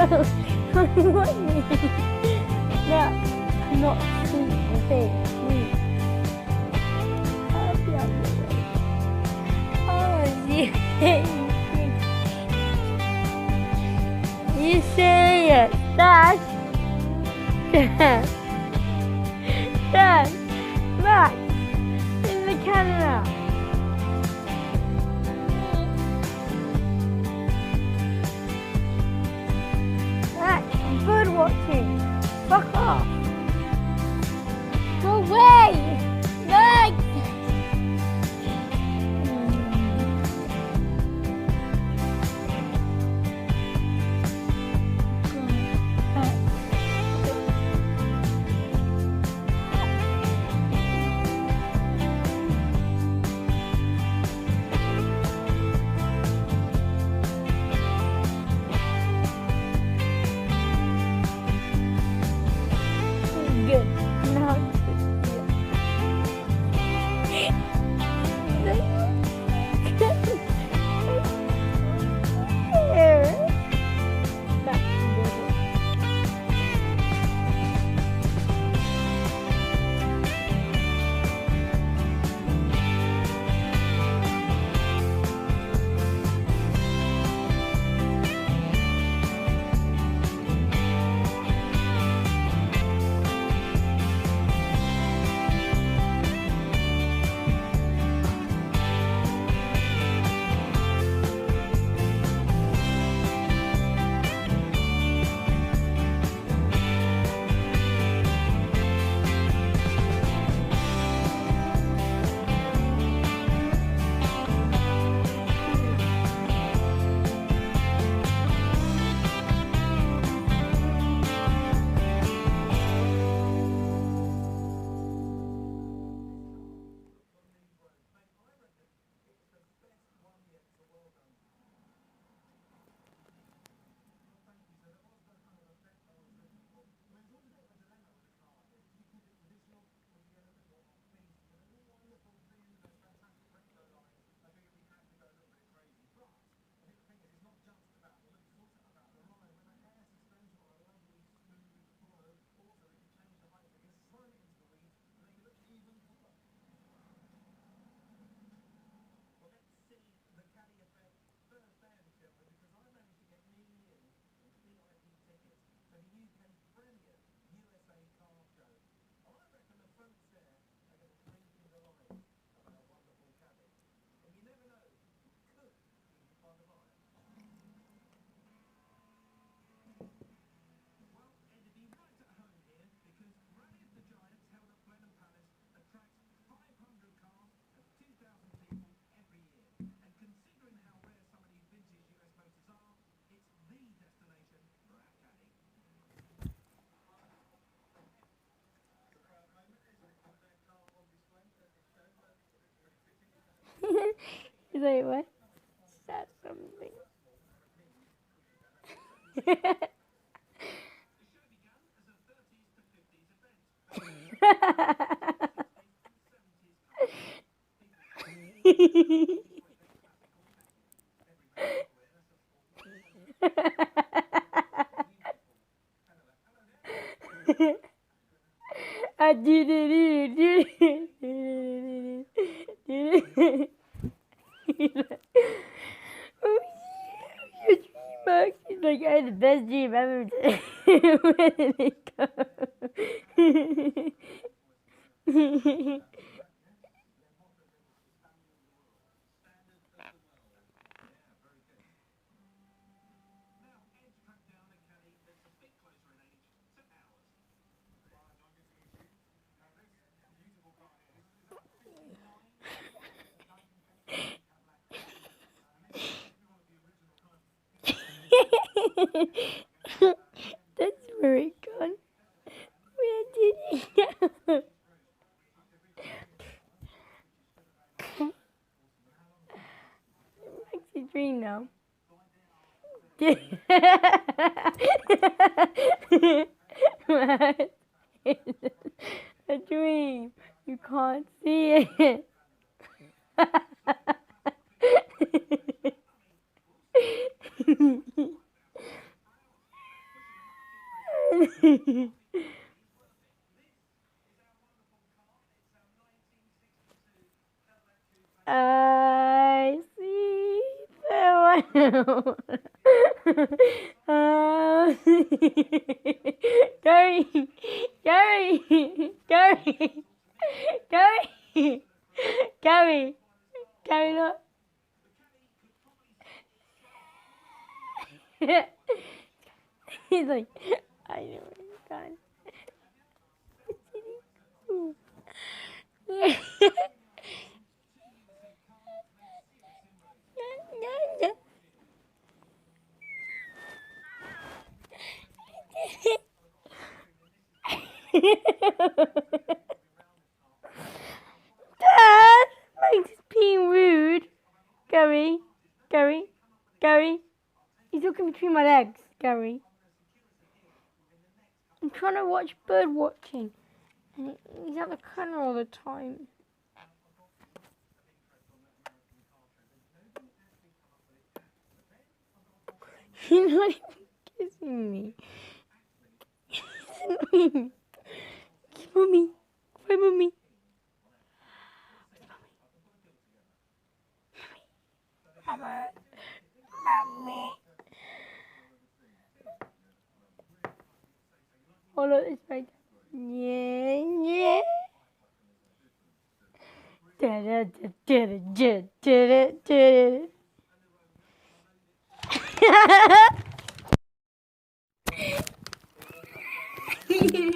What me? No, not see the thing. Me. I'll be on the way. Oh, you serious? Dad? Dad? Dad? Max? In the camera. Max, bird watching. Fuck off. Go away. Max. Good. Now he's like, what? That's something. I did it. Your dream, Max. He's like, I had the best dream ever. Where did it go? That's very good. Where did he go? Maxi dream now. What? A dream. You can't see it. I see farewell. Gary, Gary, Gary, Gary, Gary, Gary, look. He's like, I know it's gone. Dad, Max is being rude. Gary, Gary, Gary. He's looking between my legs, Gary. I'm trying to watch bird watching. And he's at the corner all the time. He's not even kissing me. He's annoying. Mommy. Why, Mommy? Mama. Mommy. Oh, look, it's right there. Yeah, yeah.